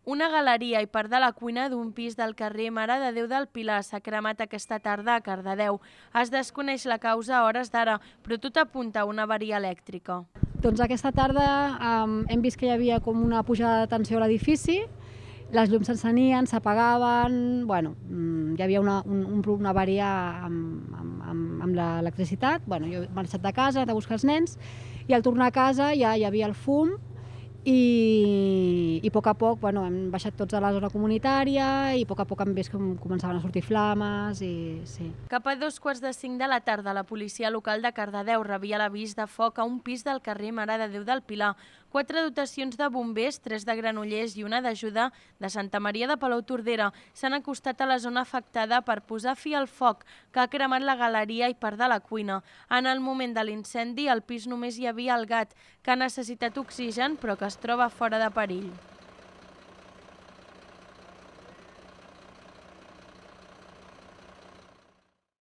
Una galeria i part de la cuina d'un pis del carrer Mare de Déu del Pilar s'ha cremat aquesta tarda a Cardedeu. Es desconeix la causa a hores d'ara, però tot apunta a una avaria elèctrica. Doncs aquesta tarda hem vist que hi havia com una pujada de tensió a l'edifici, les llums s'encenien, s'apagaven, hi havia una avaria amb l'electricitat. Jo he marxat de casa, he anat a buscar els nens, i al tornar a casa ja hi havia el fum, i a poc hem baixat tots a la zona comunitària i a poc hem vist com començaven a sortir flames. Cap a 2:45 de la tarda, la policia local de Cardedeu rebia l'avís de foc a un pis del carrer Mare de Déu del Pilar. 4 dotacions de bombers, 3 de Granollers i una d'ajuda de Santa Maria de Palautordera s'han acostat a la zona afectada per posar fi al foc, que ha cremat la galeria i part de la cuina. En el moment de l'incendi, al pis només hi havia el gat, que ha necessitat oxigen però que es troba fora de perill.